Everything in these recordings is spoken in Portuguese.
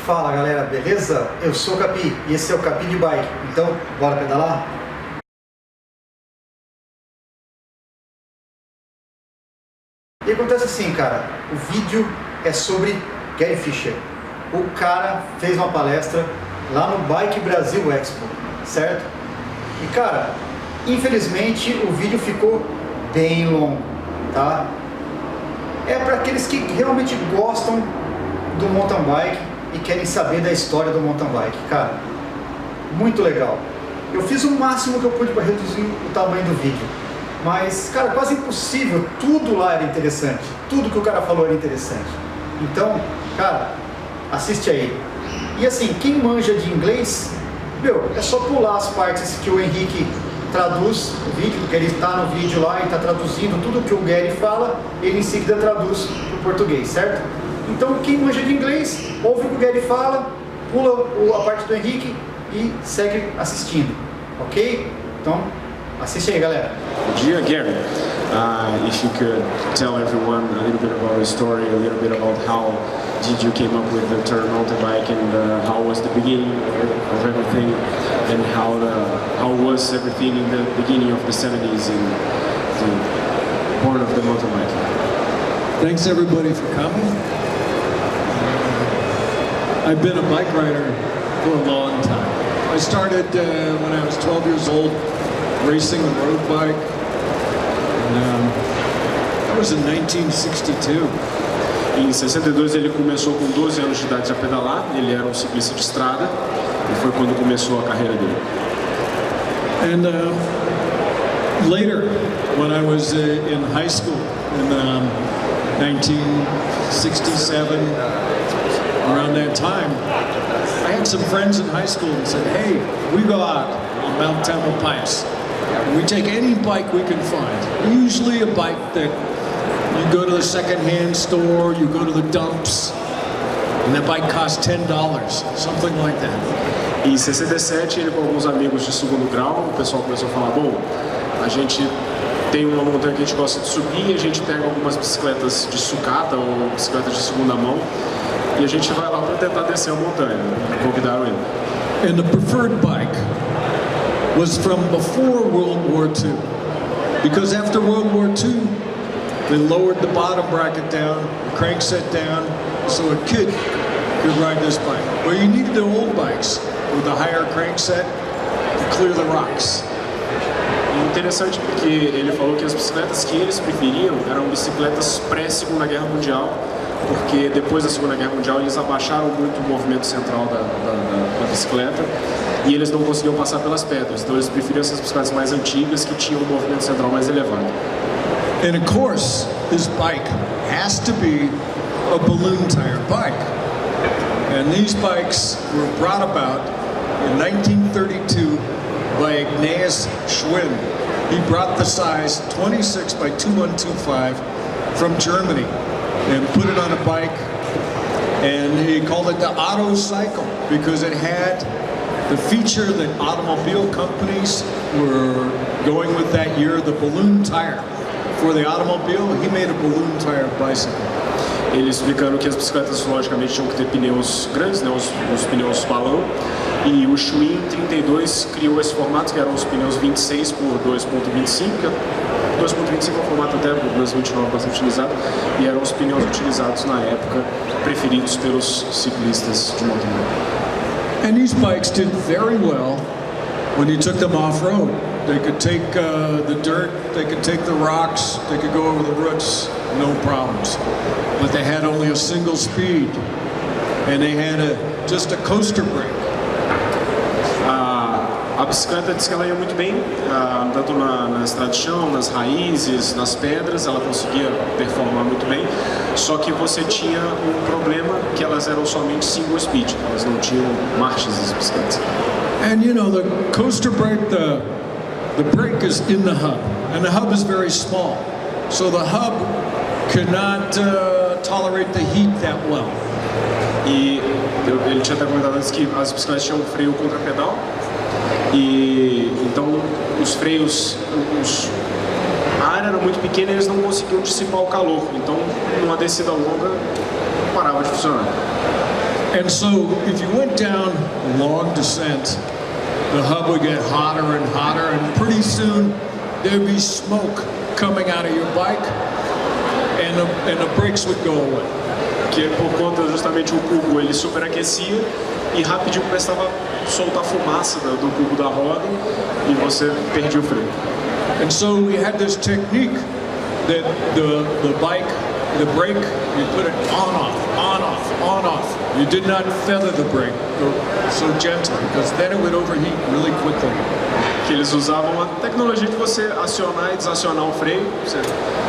Fala galera, beleza? Eu sou o Capi e esse é o Capi de Bike, então bora pedalar? E acontece assim, cara, o vídeo é sobre Gary Fisher. O cara fez uma palestra lá no Bike Brasil Expo, certo? E cara, infelizmente o vídeo ficou bem longo, tá? É para aqueles que realmente gostam do mountain bike e querem saber da história do mountain bike, cara, muito legal. Eu fiz o máximo que eu pude para reduzir o tamanho do vídeo, mas, cara, quase impossível, tudo lá era interessante, tudo que o cara falou era interessante. Então, cara, assiste aí. E assim, quem manja de inglês, meu, é só pular as partes que o Henrique traduz o vídeo, porque ele está no vídeo lá e está traduzindo tudo que o Gary fala, ele em seguida traduz para o português, certo? Então, quem manja de inglês, ouve o que o Gary fala, pula a parte do Henrique e segue assistindo, ok? Então, assiste aí, galera. Dear Gary, if you could tell everyone a little bit about your story, a little bit about how did you came up with the term mountain bike and how was the beginning of everything and how was everything in the beginning of the 70s and the born of the mountain bike. Thanks everybody for coming. I've been a bike rider for a long time. I started when I was 12 years old, racing a road bike. And, that was in 1962. Em 62 ele começou com 12 anos de idade a pedalar, ele era um ciclista de estrada e foi quando começou a carreira dele. And later, when I was in high school in 1967, around that time, I had some friends in high school and said, hey, we go out on Mount Temple Pipes. We take any bike we can find, usually a bike that you go to the second-hand store, you go to the dumps, and that bike costs $10, something like that. Em 67, ele com alguns amigos de segundo grau, o pessoal começou a falar, bom, a gente tem uma montanha que a gente gosta de subir, a gente pega algumas bicicletas de sucata ou bicicletas de segunda mão, e a gente vai lá para tentar descer a montanha. Convidaram ele. And the preferred bike was from before World War II, because after World War II, they lowered the bottom bracket down, the crankset down, so a kid could ride this bike. Well, you needed the old bikes with a higher crankset to clear the rocks. Interessante porque ele falou que as bicicletas que eles preferiam eram bicicletas pré-Segunda Guerra Mundial, porque depois da Segunda Guerra Mundial eles abaixaram muito o movimento central da bicicleta e eles não conseguiam passar pelas pedras, então eles preferiam essas bicicletas mais antigas que tinham um movimento central mais elevado. And of course, this bike has to be a balloon tire bike. And these bikes were brought about in 1932 by Ignatius Schwinn. He brought the size 26 by 2125 from Germany and put it on a bike, and he called it the Auto Cycle because it had the feature that automobile companies were going with that year, the balloon tire. For the automobile, he made a balloon tire bicycle. Ele explicando que as bicicletas logicamente tinham que ter pneus grandes, né, os pneus balão, e o Schwinn em 32 criou esse formato que eram os pneus 26 por 2.25, que 2.25 é um formato até por 2.29 bastante utilizado, e eram os pneus utilizados na época, preferidos pelos ciclistas de mountain bike. And these bikes did very well when you took them off-road. They could take the dirt, they could take the rocks, they could go over the roots, no problems. But they had only a single speed, and they had just a coaster brake. A bicicleta diz que ela ia muito bem, tanto na estrada de chão, nas raízes, nas pedras, ela conseguia performar muito bem, só que você tinha um problema que elas eram somente single speed, elas não tinham marchas as bicicletas. And you know, the coaster brake, the brake is in the hub, and the hub is very small, so the hub cannot tolerate the heat that well. E ele tinha até comentado antes que as bicicletas tinham um freio contra-pedal, e então os freios, a área era muito pequena e eles não conseguiam dissipar o calor, então numa descida longa parava de funcionar. And so if you went down a long descent, the hub would get hotter and hotter, and pretty soon there'd be smoke coming out of your bike, and the brakes would go away. Que por conta justamente o cubo ele superaquecia e rapidinho começava a soltar fumaça do cubo da roda e você perdia o freio. And so we had this technique that the bike, the brake, you put it on off, on off, on off. You did not feather the brake so gently, because then it would overheat really quickly. Que eles usavam uma tecnologia de você acionar e desacionar o freio, você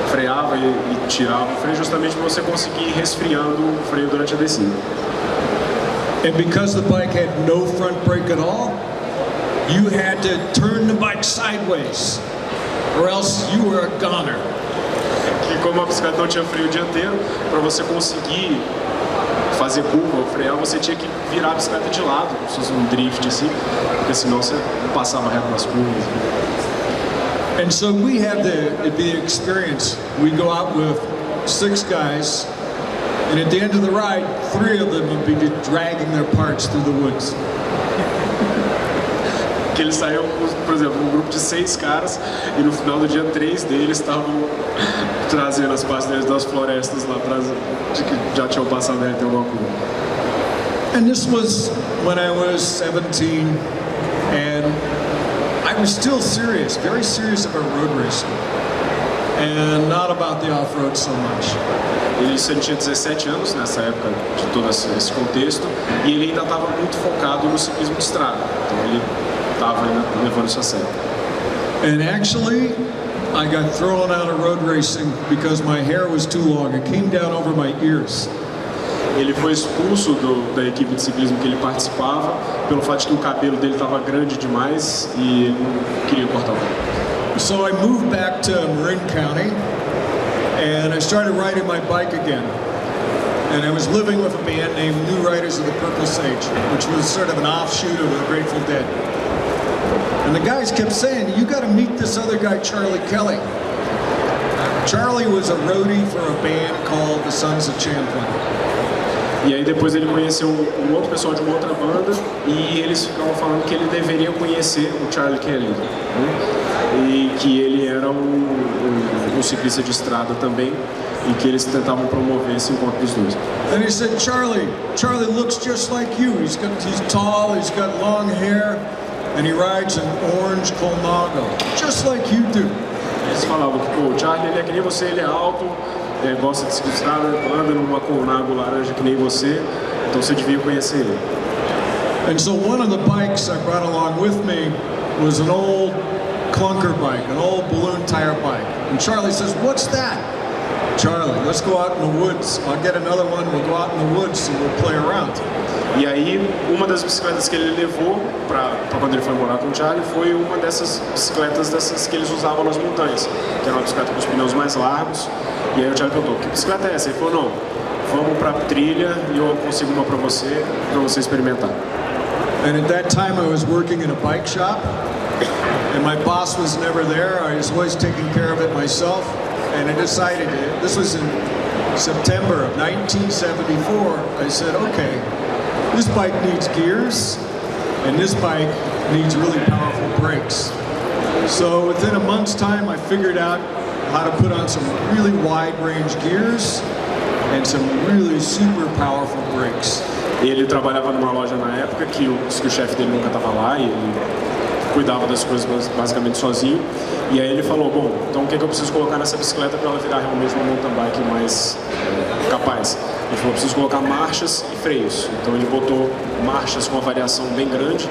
freava e tirava o freio justamente para você conseguir ir resfriando o freio durante a descida. And because the bike had no front brake at all, you had to turn the bike sideways, or else you were a goner. Que como a bicicleta não tinha freio dianteiro, para você conseguir fazer curva ou frear, você tinha que virar a bicicleta de lado, como se fosse um drift assim, porque senão você não passava reto nas curvas. And so we had the experience. We go out with 6 guys, and at the end of the ride, 3 of them would be dragging their parts through the woods. Que eles saíam, por exemplo, um grupo de 6 caras, e no final do dia 3 deles estavam trazendo as partes deles das florestas lá atrás, de que já tinham passado reto em alguma curva. And this was when I was 17, and I was still serious, very serious about road racing, and not about the off-road so much. Ele tinha 17 anos nessa época de todo esse contexto, e ele ainda estava muito focado no ciclismo de estrada, então ele estava levando isso a sério. And actually, I got thrown out of road racing because my hair was too long. It came down over my ears. Ele foi expulso da equipe de ciclismo que ele participava pelo fato de que o cabelo dele estava grande demais e ele não queria cortar o cabelo. So I moved back to Marin County, and I started riding my bike again. And I was living with a band named New Riders of the Purple Sage, which was sort of an offshoot of the Grateful Dead. And the guys kept saying, you got to meet this other guy, Charlie Kelly. Charlie was a roadie for a band called the Sons of Champlain. E aí depois ele conheceu um outro pessoal de uma outra banda e eles ficavam falando que ele deveria conhecer o Charlie Kelly, né? E que ele era um ciclista de estrada também e que eles tentavam promover esse encontro dos dois. And he said, Charlie looks just like you. He's tall, he's got long hair, and he rides an orange Colnago, just like you do. Eles falavam que o Charlie ele é que nem você, ele é alto, gosta de ciclistar, anda numa Colnago laranja que nem você, então você devia conhecer ele. And so one of the bikes I brought along with me was an old clunker bike, an old balloon tire bike. And Charlie says, what's that? Charlie, let's go out in the woods. I'll get another one, we'll go out in the woods and we'll play around. E aí, uma das bicicletas que ele levou para quando ele foi morar com o Charlie foi uma dessas bicicletas que eles usavam nas montanhas, que era uma bicicleta com os pneus mais largos. E aí o Charlie perguntou, que bicicleta é essa? Ele falou, não, vamos para trilha e eu consigo uma para você experimentar. And at that time I was working in a bike shop, and my boss was never there. I was always taking care of it myself, and I decided, this was in September of 1974, I said, okay, this bike needs gears, and this bike needs really powerful brakes. So within a month's time, I figured out how to put on some really wide-range gears and some really super powerful brakes. Ele trabalhava numa loja na época que o chefe dele nunca estava lá e ele cuidava das coisas basicamente sozinho. E aí ele falou, bom, então o que eu preciso colocar nessa bicicleta para ela virar realmente uma mountain bike mais capaz? Ele falou, preciso colocar marchas e freios. Então ele botou marchas com uma variação bem grande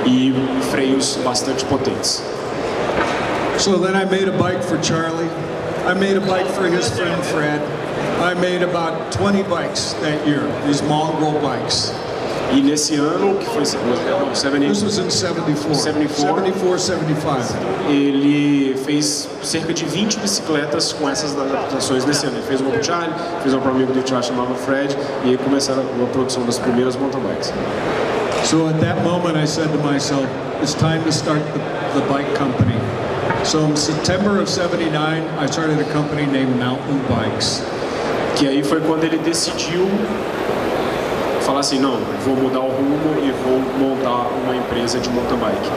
e freios bastante potentes. So then I made a bike for Charlie. I made a bike for his friend Fred. I made about 20 bikes that year, these mongrel bikes. E nesse ano, que foi This was in 74. 74, 75. Ele fez cerca de 20 bicicletas com essas adaptações nesse ano. Ele fez uma para o Charlie, fez uma para um amigo do Charlie chamado Fred, e aí começaram a produção das primeiras mountain bikes. So at that moment I said to myself, it's time to start the bike company. So in September of 79, I started a company named Mountain Bikes. Que aí foi quando ele decidiu falar assim, não, vou mudar o rumo e vou montar uma empresa de mountain bike.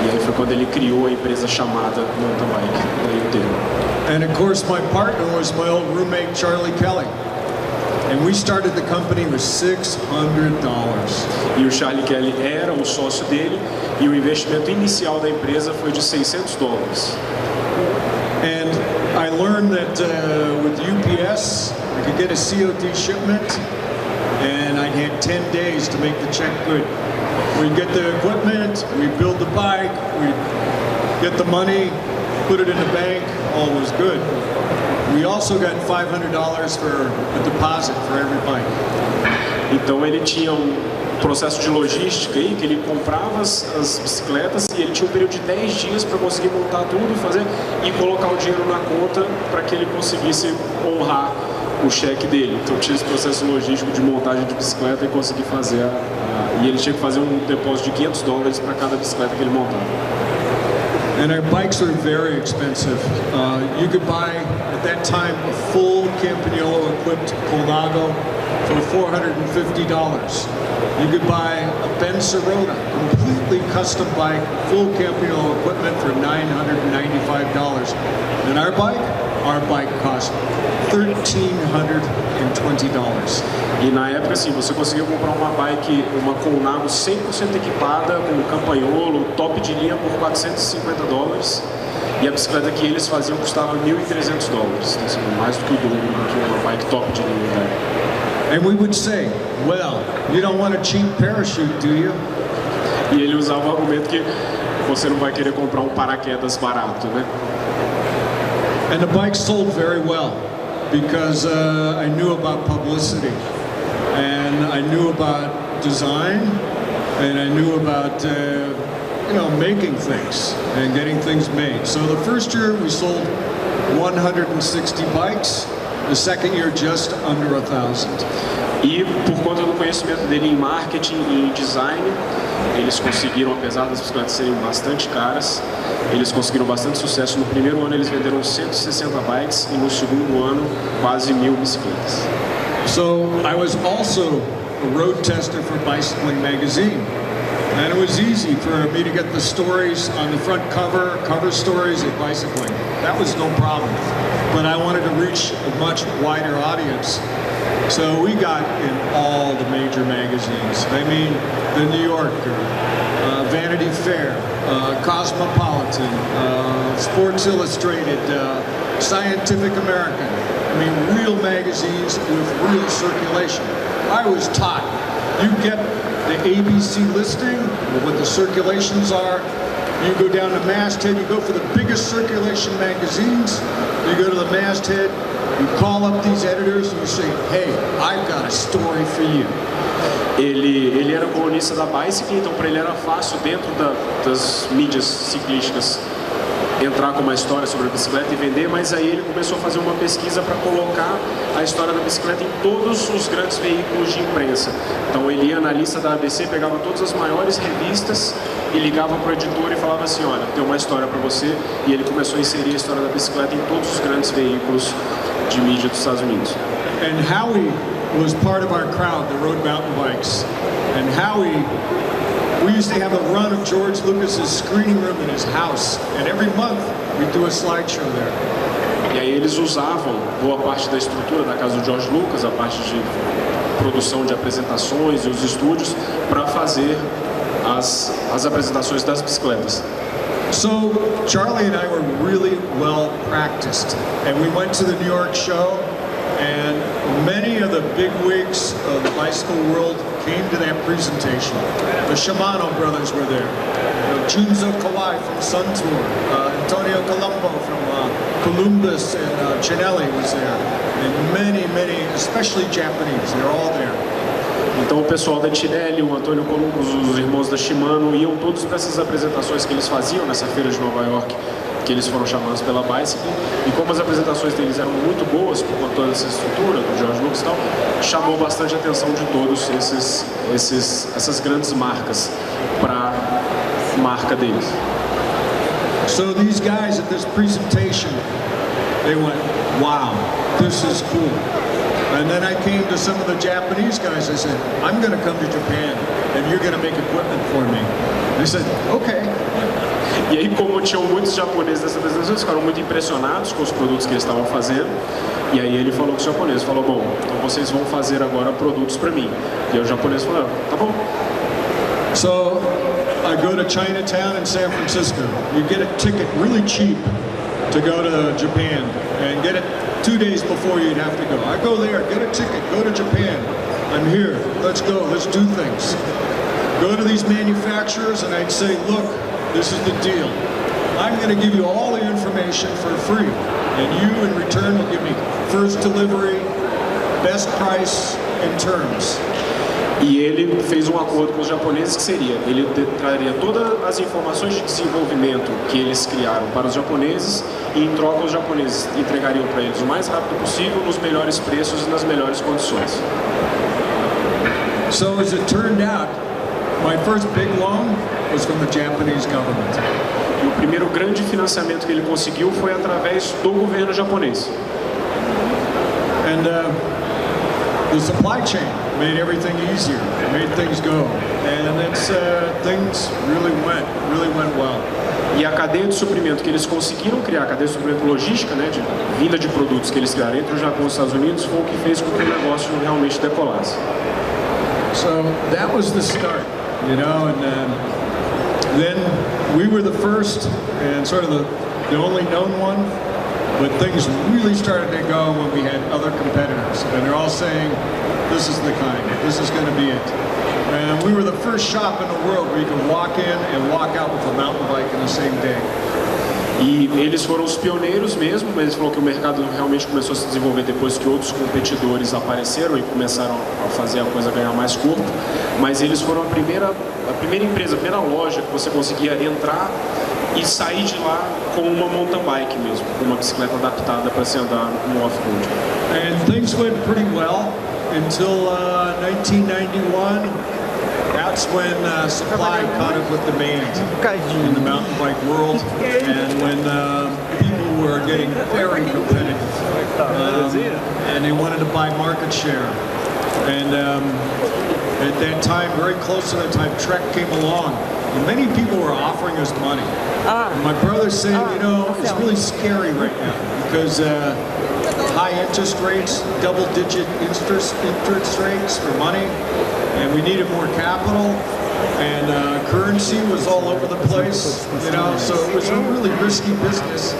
E aí foi quando ele criou a empresa chamada Mountain Bike, daí o termo. And of course, my partner was my old roommate, Charlie Kelly. And we started the company with $600. E o Charlie Kelly era o sócio dele e o investimento inicial da empresa foi de $600. And I learned that with UPS, I could get a COD shipment, and I had 10 days to make the check good. We'd get the equipment, we'd build the bike, we'd get the money, put it in the bank, all was good. We also got $500 for a deposit for every bike. Então ele tinha um processo de logística aí, que ele comprava as bicicletas e ele tinha um período de 10 dias para conseguir montar tudo, fazer e colocar o dinheiro na conta para que ele conseguisse honrar o cheque dele. Então tinha esse processo logístico de montagem de bicicleta e conseguir fazer e ele tinha que fazer um depósito de $500 para cada bicicleta que ele montava. And our bikes are very expensive. You could buy, at that time, a full Campagnolo-equipped Colnago for $450. You could buy a Ben Sirota, completely custom bike, full Campagnolo equipment for $995. And our bike cost $1,320. E na época, assim, você conseguia comprar uma bike, uma Colnago 100% equipada, com campagnolo, top de linha por $450. E a bicicleta que eles faziam custava $1.300. Então, assim, mais do que o dobro do que uma bike top de linha, né? And we would say, well, you don't want a cheap parachute, do you? E ele usava o argumento que você não vai querer comprar um paraquedas barato, né? And the bike sold very well because I knew about publicity, and I knew about design, and I knew about making things and getting things made. So the first year we sold 160 bikes. The second year just under 1,000. E por conta do conhecimento dele em marketing e em design, eles conseguiram, apesar das bicicletas serem bastante caras, eles conseguiram bastante sucesso. No primeiro ano eles venderam 160 bikes e no segundo ano quase 1.000 bicicletas. So I was also a road tester for Bicycling magazine. And it was easy for me to get the stories on the front cover stories of bicycling. That was no problem. But I wanted to reach a much wider audience. So we got in all the major magazines. I mean, the New Yorker, Vanity Fair, Cosmopolitan, Sports Illustrated, Scientific American. I mean, real magazines with real circulation. I was taught, you get the ABC listing, what the circulations are. You go down to masthead, you go for the biggest circulation magazines, you go to the masthead, you call up these editors and you say, hey, I've got a story for you. Ele era colunista da Bicycle, então para ele era fácil dentro das mídias ciclísticas entrar com uma história sobre a bicicleta e vender, mas aí ele começou a fazer uma pesquisa para colocar a história da bicicleta em todos os grandes veículos de imprensa. Então ele ia na lista da ABC, pegava todas as maiores revistas e ligava para o editor e falava assim, olha, tem uma história para você, e ele começou a inserir a história da bicicleta em todos os grandes veículos de mídia dos Estados Unidos. And Howie was part of our crowd that rode mountain bikes. And Howie, we used to have a run of George Lucas's screening room in his house, and every month we'd do a slideshow there. E aí eles usavam boa parte da estrutura da casa do George Lucas, a parte de produção de apresentações e os estúdios, para fazer as apresentações das bicicletas. So Charlie and I were really well practiced, and we went to the New York show, and many of the big wigs of the bicycle world came to that presentation. The Shimano brothers were there. Junzo Kawai from Sun Tour, Antonio Colombo from Columbus, and Cinelli was there, and many, especially Japanese, they're all there. Então o pessoal da Cinelli, o Antônio Colombo, os irmãos da Shimano, iam todos para essas apresentações que eles faziam nessa feira de Nova York, que eles foram chamados pela Bicycle, e como as apresentações deles eram muito boas por conta dessa estrutura do George Lucas e tal, chamou bastante a atenção de todos essas grandes marcas para a marca deles. So these guys at this presentation, they went, wow, this is cool. And then I came to some of the Japanese guys. I said, I'm going to come to Japan, and you're going to make equipment for me. They said, okay. E aí, como tinham muitos japoneses nessa apresentação, eles ficaram muito impressionados com os produtos que eles estavam fazendo. E aí ele falou com os japoneses, falou, bom, então vocês vão fazer agora produtos para mim. E aí os japoneses falaram, tá bom. So I go to Chinatown in San Francisco. You get a ticket really cheap to go to Japan and get it 2 days before you'd have to go. I go there, get a ticket, go to Japan. I'm here, let's go, let's do things. Go to these manufacturers and I'd say, look, this is the deal. I'm going to give you all the information for free. And you, in return, will give me first delivery, best price, and terms. E ele fez um acordo com os japoneses que seria, ele traria todas as informações de desenvolvimento que eles criaram para os japoneses e em troca os japoneses entregariam para eles o mais rápido possível, nos melhores preços e nas melhores condições. So as it turned out, my first big loan was from the Japanese government. E o primeiro grande financiamento que ele conseguiu foi através do governo japonês. And the supply chain made everything easier, made things go, and it's things really went well. E a cadeia de suprimento que eles conseguiram criar, a cadeia de suprimento logística, né, de vinda de produtos que eles criaram entre o Japão e os Estados Unidos, foi o que fez com que o negócio realmente decolasse. So that was the start, you know, and then we were the first and sort of the only known one. But things really started to go when we had other competitors, and they're all saying, this is the kind, this is going to be it. And we were the first shop in the world where you could walk in and walk out with a mountain bike in the same day. E eles foram os pioneiros mesmo, mas eles falaram que o mercado realmente começou a se desenvolver depois que outros competidores apareceram e começaram a fazer a coisa ganhar mais corpo. Mas eles foram a primeira empresa, a primeira loja que você conseguia entrar e sair de lá com uma mountain bike mesmo, com uma bicicleta adaptada para se andar no off-road. And things went pretty well until 1991. That's when supply caught up with demand in the mountain bike world, and when people were getting very competitive, and they wanted to buy market share. And at that time, very close to that time, Trek came along. And many people were offering us money. And my brother said, you know, it's really scary right now because high interest rates, double-digit interest rates for money, and we needed more capital, and currency was all over the place, you know, so it was a really risky business.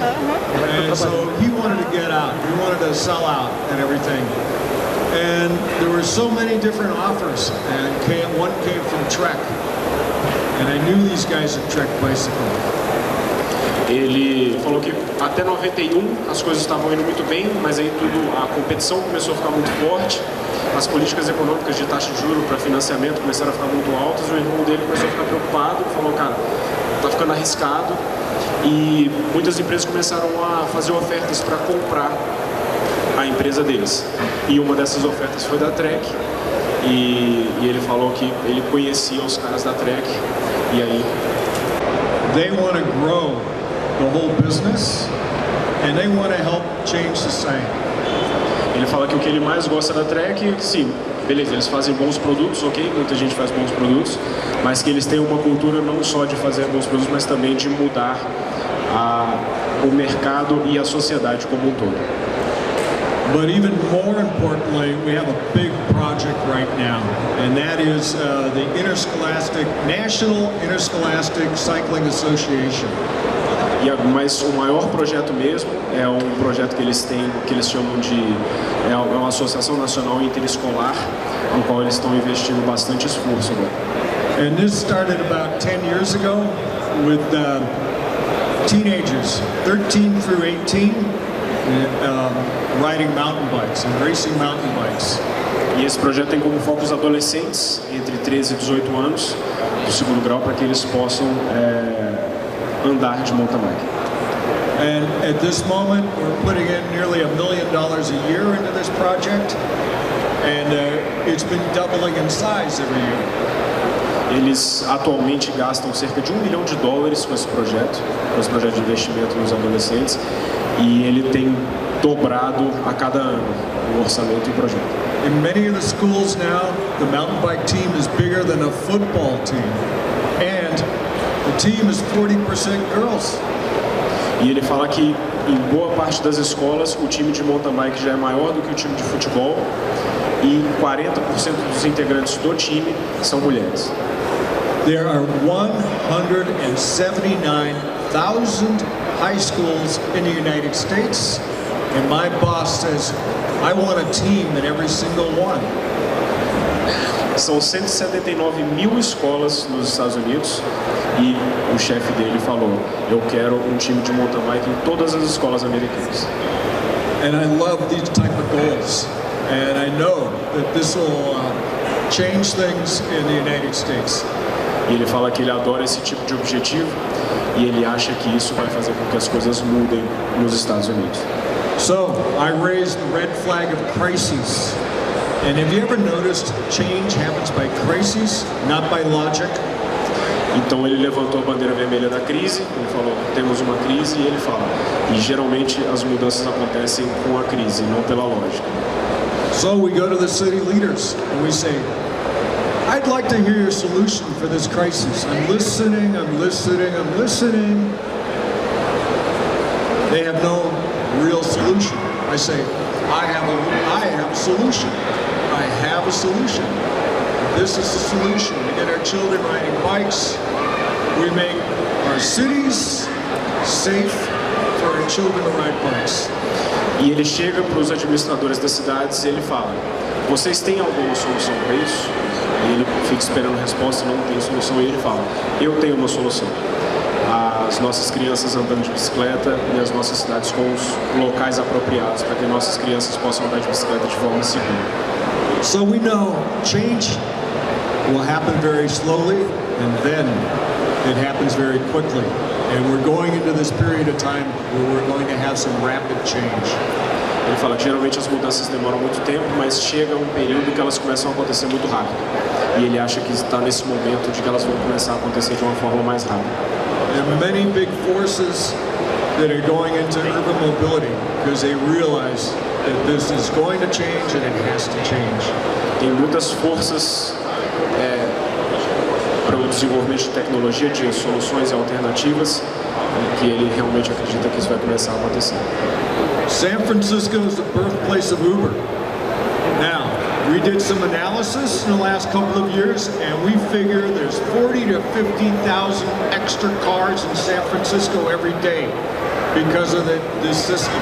And so he wanted to get out. He wanted to sell out and everything. And there were so many different offers, and one came from Trek. And I knew these guys at Trek Bicycle. Ele falou que até 91 as coisas estavam indo muito bem, mas aí a competição começou a ficar muito forte, as políticas econômicas de taxa de juros para financiamento começaram a ficar muito altas, o irmão dele começou a ficar preocupado, falou, cara, tá ficando arriscado, e muitas empresas começaram a fazer ofertas para comprar a empresa deles. E uma dessas ofertas foi da Trek, e ele falou que ele conhecia os caras da Trek, e aí... They want to grow the whole business, and they want to help change society. Ele fala que o que ele mais gosta da Trek é que, sim, beleza, eles fazem bons produtos, ok, muita gente faz bons produtos, mas que eles têm uma cultura não só de fazer bons produtos, mas também de mudar o mercado e a sociedade como um todo. But even more importantly, we have a big project right now, and that is the National Interscholastic Cycling Association. Mas o maior projeto mesmo é um projeto que eles têm, que eles chamam de uma associação nacional interescolar, no qual eles estão investindo bastante esforço agora. And this started about 10 years ago with teenagers, 13 through 18. Riding mountain bikes and racing mountain bikes. E esse projeto tem como foco os adolescentes entre 13 e 18 anos do segundo grau para que eles possam andar de mountain bike. And at this moment, we're putting in nearly $1 million a year into this project, and it's been doubling in size every year. Eles atualmente gastam cerca de $1 milhão com esse projeto de investimento nos adolescentes, e ele tem dobrado a cada ano, o orçamento e o projeto. In many of the schools now, the mountain bike team is bigger than a football team. And the team is 40% girls. E ele fala que em boa parte das escolas o time de mountain bike já é maior do que o time de futebol e 40% dos integrantes do time são mulheres. There are 179,000 high schools in the United States, and my boss says, I want a team in every single one. São 179 mil escolas nos Estados Unidos e o chefe dele falou, eu quero um time de mountain bike em todas as escolas americanas. And I love these type of goals, and I know that this will change things in the United States. E ele fala que ele adora esse tipo de objetivo e ele acha que isso vai fazer com que as coisas mudem nos Estados Unidos. So, I raised the red flag of crises. And have you ever noticed change happens by crises, not by logic? Então ele levantou a bandeira vermelha da crise, ele falou, temos uma crise, e ele fala, e geralmente as mudanças acontecem com a crise, não pela lógica. So we go to the city leaders and we say, I'd like to hear your solution for this crisis. I'm listening, I'm listening, I'm listening. They have no real solution. I say, I have a solution. I have a solution. This is the solution. We get our children riding bikes. We make our cities safe for our children to ride bikes. E ele chega para os administradores das cidades e ele fala, vocês têm alguma solução para isso? E ele fica esperando a resposta e não tem solução. E ele fala, eu tenho uma solução. As nossas crianças andando de bicicleta e as nossas cidades com os locais apropriados para que nossas crianças possam andar de bicicleta de forma segura. So we know change will happen very slowly and then it happens very quickly. And we're going into this period of time where we're going to have some rapid change. Ele fala que geralmente as mudanças demoram muito tempo, mas chega um período que elas começam a acontecer muito rápido. E ele acha que está nesse momento de que elas vão começar a acontecer de uma forma mais rápida. There are many big forces that are going into urban mobility because they realize that this is going to change and it has to change. Tem muitas forças para o desenvolvimento de tecnologia, de soluções alternativas, que ele realmente acredita que isso vai começar a acontecer. San Francisco is the birthplace of Uber. Now, we did some analysis in the last couple of years, and we figure there's 40 to 50,000 extra cars in San Francisco every day because of this system.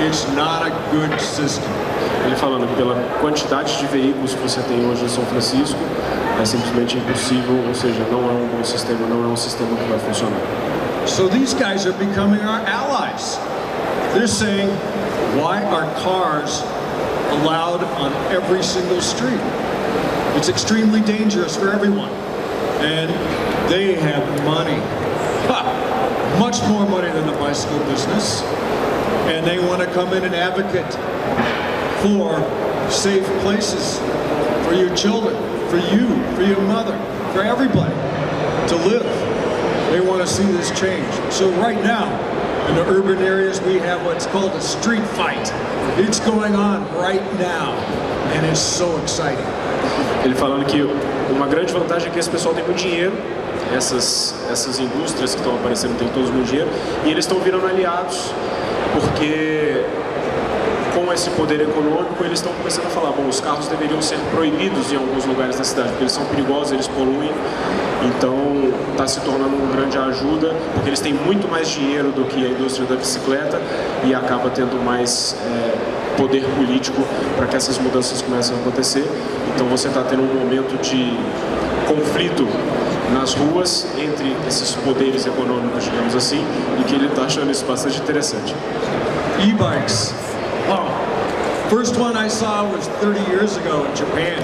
It's not a good system. Ele falando que pela quantidade de veículos que você tem hoje em São Francisco, é simplesmente impossível, ou seja, não é um bom sistema, não é um sistema que vai funcionar. So these guys are becoming our allies. They're saying, why are cars allowed on every single street? It's extremely dangerous for everyone. And they have money. Much more money than the bicycle business. And they want to come in and advocate for safe places for your children, for you, for your mother, for everybody to live. They want to see this change. So right now, in the urban areas, we have what's called a street fight. It's going on right now, and it's so exciting. Ele falando que uma grande vantagem é que esse pessoal tem muito dinheiro, essas indústrias que estão aparecendo têm todos muito dinheiro, e eles estão virando aliados, porque com esse poder econômico eles estão começando a falar, bom, os carros deveriam ser proibidos em alguns lugares da cidade, porque eles são perigosos, eles poluem, então está se tornando uma grande ajuda, porque eles têm muito mais dinheiro do que a indústria da bicicleta e acaba tendo mais poder político para que essas mudanças comecem a acontecer. Então você está tendo um momento de conflito nas ruas entre esses poderes econômicos, digamos assim, e que ele está achando isso bastante interessante. E-bikes. Wow. First one I saw was 30 years ago in Japan.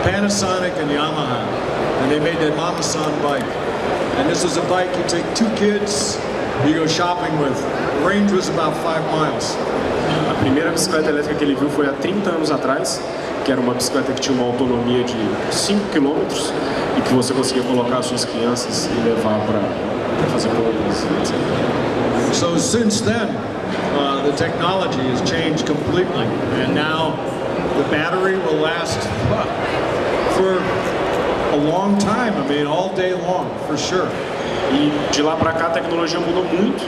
Panasonic and Yamaha. And they made that Mama-san bike. And this was a bike you take two kids, you go shopping with. The range was about 5 miles. A primeira bicicleta elétrica que ele viu foi há 30 anos atrás, que era uma bicicleta que tinha uma autonomia de 5 km e que você conseguia colocar as suas crianças e levar para fazer compras, etc. So since then, the technology has changed completely, and now the battery will last for a long time. I mean, all day long, for sure. E de lá para cá a tecnologia mudou muito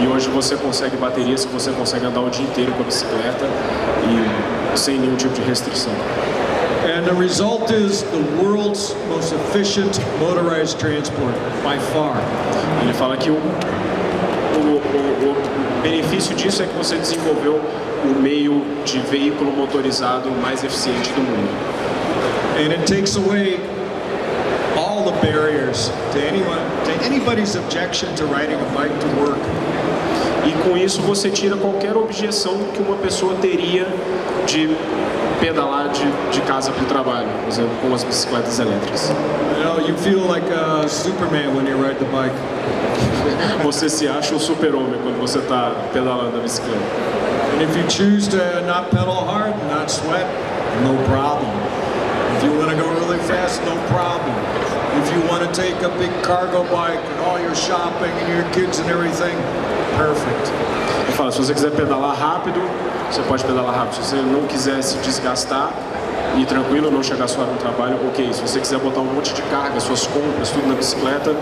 e hoje você consegue baterias que você consegue andar o dia inteiro com a bicicleta e sem nenhum tipo de restrição. And the result is the world's most efficient motorized transport, by far. Ele fala que o benefício disso é que você desenvolveu o meio de veículo motorizado mais eficiente do mundo. And it takes away all the barriers to anybody's objection to riding a bike to work. E com isso você tira qualquer objeção que uma pessoa teria de pedalar de casa para o trabalho, por exemplo, com as bicicletas elétricas. You know, you feel like a Superman when you ride the bike. Você se acha um super-homem quando você está pedalando a bicicleta. And if you choose to not pedal hard, not sweat, no problem. If you want to go really fast, no problem. If you want to take a big cargo bike and all your shopping and your kids and everything, perfect. Ele fala, se você quiser pedalar rápido, você pode pedalar rápido. Se você não quiser se desgastar e tranquilo, não chegar suave no trabalho, ok. Se você quiser botar um monte de carga, suas compras, tudo na bicicleta,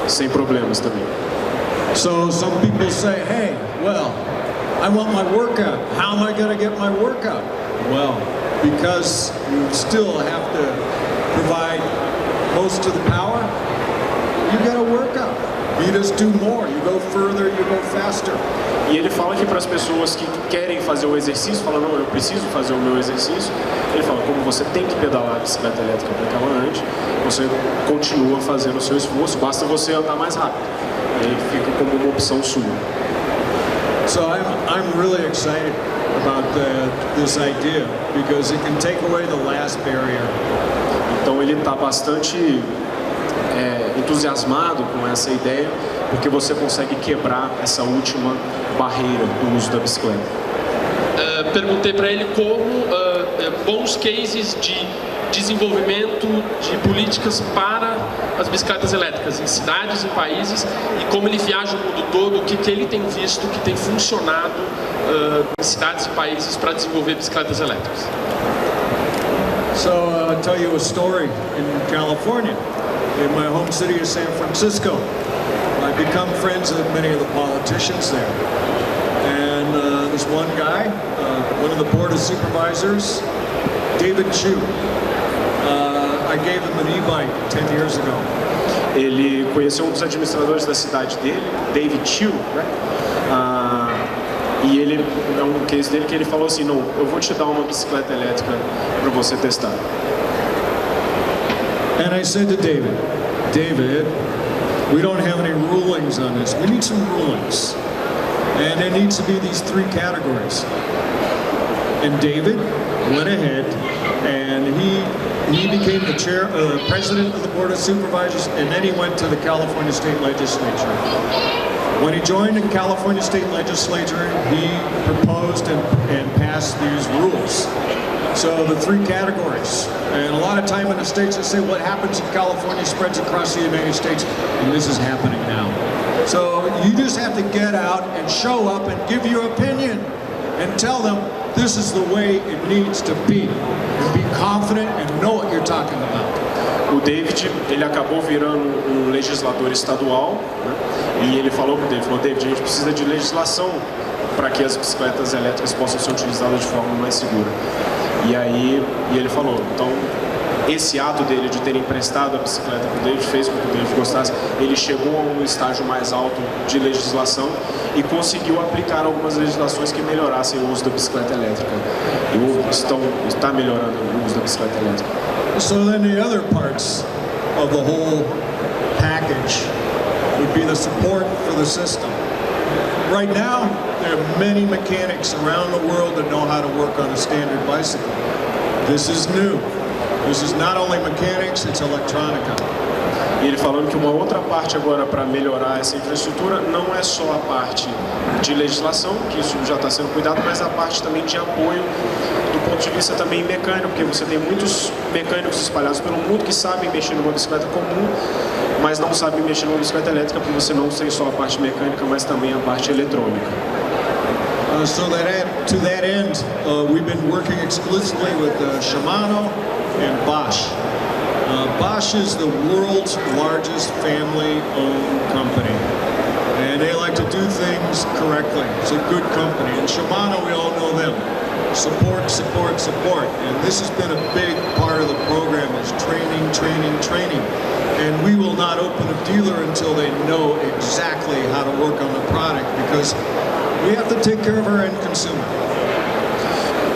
sem problemas também. So some people say, hey, well, I want my workout. How am I going to get my workout? Well, because you still have to provide most of the power, you got to work out. You just do more. You go further, you go faster. E ele fala que para as pessoas que querem fazer o exercício, falam, não, eu preciso fazer o meu exercício, ele fala, como você tem que pedalar a bicicleta elétrica para aquela antes, você continua fazendo o seu esforço, basta você andar mais rápido. Aí fica como uma opção sua. So I'm really excited about this idea because it can take away the last barrier. Então ele está bastante entusiasmado com essa ideia, porque você consegue quebrar essa última barreira do uso da bicicleta. Perguntei para ele como bons cases de desenvolvimento de políticas para as bicicletas elétricas em cidades e países e como ele viaja o mundo todo, o que ele tem visto que tem funcionado em cidades e países para desenvolver bicicletas elétricas. So I'll tell you a story in California, in my home city of San Francisco. I've become friends with many of the politicians there. And this one guy, one of the board of supervisors, David Chu, I gave him an e-bike 10 years ago. Ele conheceu um dos administradores da cidade dele, David Chu, né? E ele é um case dele que ele falou assim, não, eu vou te dar uma bicicleta elétrica para você testar. And I said to David, we don't have any rulings on this. We need some rulings. And there needs to be these three categories. And David went ahead and he became the president of the Board of Supervisors, and then he went to the California State Legislature. When he joined the California State Legislature, he proposed and passed these rules. So the three categories. And a lot of time in the States they say what happens in California spreads across the United States, and this is happening now. So you just have to get out and show up and give your opinion and tell them this is the way it needs to be. And be confident and know what you're talking about. O David, ele acabou virando um legislador estadual, né? E ele falou para o David, a gente precisa de legislação para que as bicicletas elétricas possam ser utilizadas de forma mais segura. E ele falou, então esse ato dele de ter emprestado a bicicleta para o David fez com que o David gostasse. Ele chegou a um estágio mais alto de legislação e conseguiu aplicar algumas legislações que melhorassem o uso da bicicleta elétrica. E está melhorando o uso da bicicleta elétrica. So then the other parts of the whole package would be the support for the system. Right now, there are many mechanics around the world that know how to work on a standard bicycle. This is new. This is not only mechanics, it's electronica. E ele falando que uma outra parte agora para melhorar essa infraestrutura não é só a parte de legislação, que isso já está sendo cuidado, mas a parte também de apoio do ponto de vista também mecânico, porque você tem muitos mecânicos espalhados pelo mundo que sabem mexer numa bicicleta comum, mas não sabem mexer numa bicicleta elétrica, porque você não tem só a parte mecânica, mas também a parte eletrônica. To that end, we've been working exclusively with Shimano and Bosch. Bosch is the world's largest family-owned company, and they like to do things correctly. It's a good company, and Shimano, we all know them. Support, support, support, and this has been a big part of the program is training, training, training. And we will not open a dealer until they know exactly how to work on the product, because we have to take care of our end consumer.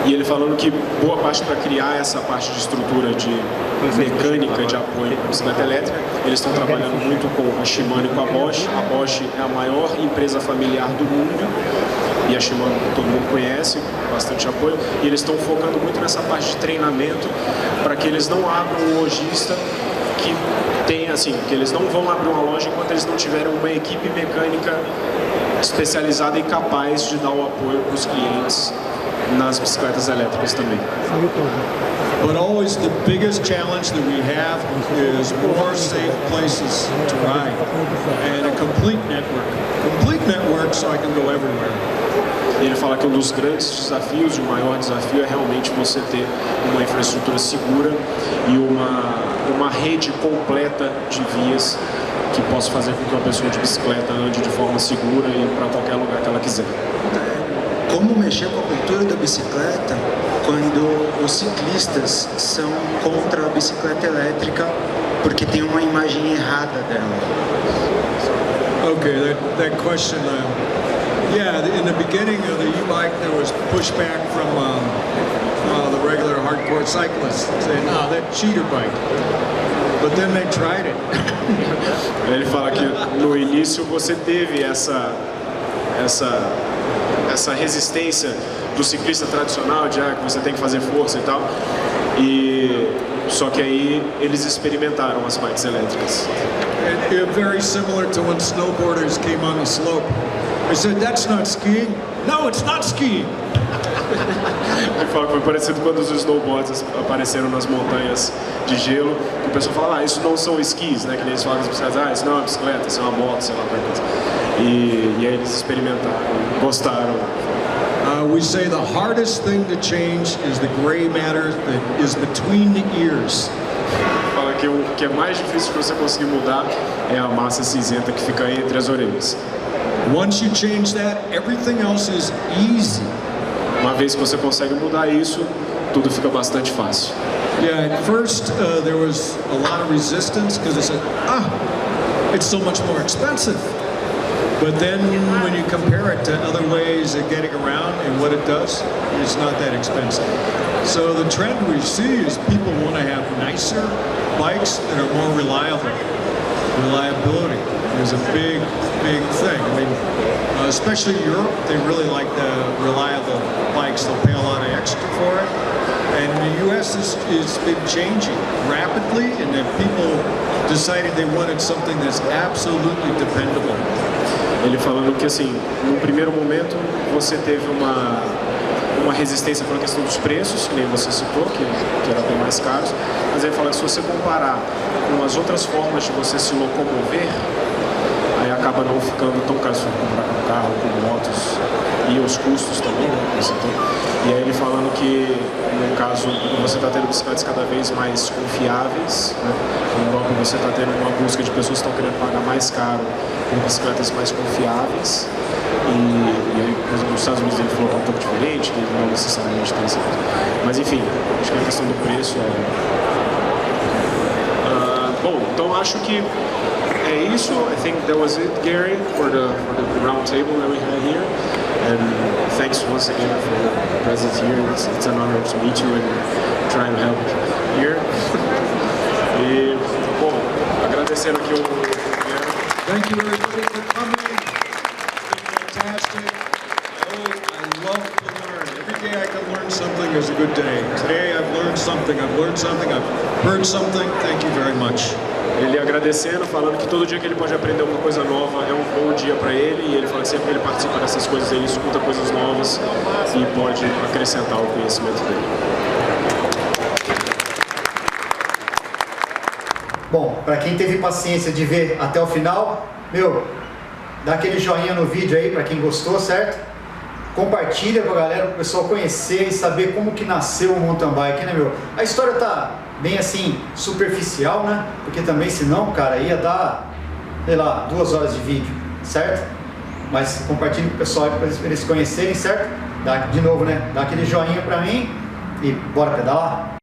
E ele falando que boa parte para criar essa parte de estrutura de mecânica de apoio para a bicicleta elétrica, eles estão trabalhando muito com a Shimano e com a Bosch. A Bosch é a maior empresa familiar do mundo e a Shimano todo mundo conhece, bastante apoio. E eles estão focando muito nessa parte de treinamento para que eles não abram um lojista que tem assim, que eles não vão abrir uma loja enquanto eles não tiverem uma equipe mecânica especializada e capaz de dar o apoio para os clientes nas bicicletas elétricas também. But always the biggest challenge that we have is more safe places to ride and a complete network so I can go everywhere. Ele fala que um dos grandes desafios, o maior desafio é realmente você ter uma infraestrutura segura e uma rede completa de vias que possa fazer com que uma pessoa de bicicleta ande de forma segura e para qualquer lugar que ela quiser. Como mexer com a cultura da bicicleta quando os ciclistas são contra a bicicleta elétrica porque tem uma imagem errada dela? Okay, that question, yeah, in the beginning of the e-bike there was pushback from the regular hardcore cyclists saying, no, that cheater bike. But then they tried it. Ele fala que no início você teve essa resistência do ciclista tradicional, de que você tem que fazer força e tal, só que aí eles experimentaram as bikes elétricas. Very similar to when snowboarders came on the slope. They said, that's not skiing. No, it's not skiing. Ele fala que foi parecido quando os snowboards apareceram nas montanhas de gelo, que o pessoal fala, isso não são esquis, né? Que eles falam das bicicletas, isso não é uma bicicleta, isso é uma moto, sei lá, qualquer coisa. E aí eles experimentaram, gostaram. We say the hardest thing to change is the gray matter that is between the ears. Fala que o que é mais difícil de você conseguir mudar é a massa cinzenta que fica entre as orelhas. Once you change that, everything else is easy. Uma vez que você consegue mudar isso, tudo fica bastante fácil. Yeah, at first there was a lot of resistance because they said, it's so much more expensive. But then when you compare it to other ways of getting around and what it does, it's not that expensive. So the trend we see is people want to have nicer bikes that are more reliable. Reliability is a big thing. I mean, especially Europe, they really like the reliable bikes. They'll pay a lot of extra for it. And the U.S. it's been changing rapidly, and then people decided they wanted something that's absolutely dependable. Ele falando que assim, no primeiro momento você teve uma resistência pela questão dos preços, que nem você citou, que era bem mais caros, mas ele fala que se você comparar com as outras formas de você se locomover, aí acaba não ficando tão caro se comprar com carro, com motos, e os custos também, né, que você tem. E aí ele falando que, no caso, você está tendo bicicletas cada vez mais confiáveis, né? Na Europa você está tendo uma busca de pessoas que estão querendo pagar mais caro por bicicletas mais confiáveis. E aí, por exemplo, nos Estados Unidos ele falou que é um pouco diferente, que não necessariamente tem esse. Mas enfim, acho que a questão do preço é... bom, então acho que é isso. I think that was it, Gary, for the round table that we had here. And thanks once again for the presence here. It's an honor to meet you and try and help here. E, bom, agradecendo aqui o... Thank you everybody for coming. It's been fantastic. I love to learn. Every day I can learn something is a good day. Today I've learned something, I've heard something. Thank you very much. Ele agradecendo, falando que todo dia que ele pode aprender uma coisa nova é um bom dia para ele, e ele fala que sempre que ele participa dessas coisas ele escuta coisas novas e pode acrescentar o conhecimento dele. Bom, para quem teve paciência de ver até o final, dá aquele joinha no vídeo aí para quem gostou, certo? compartilha com a galera, para o pessoal conhecer e saber como que nasceu o mountain bike, né, meu? A história tá bem assim, superficial, né? Porque também, senão, cara, ia dar, sei lá, 2 horas de vídeo, certo? Mas compartilhe com o pessoal para eles conhecerem, certo? Dá, de novo, né? Dá aquele joinha pra mim e bora pedalar!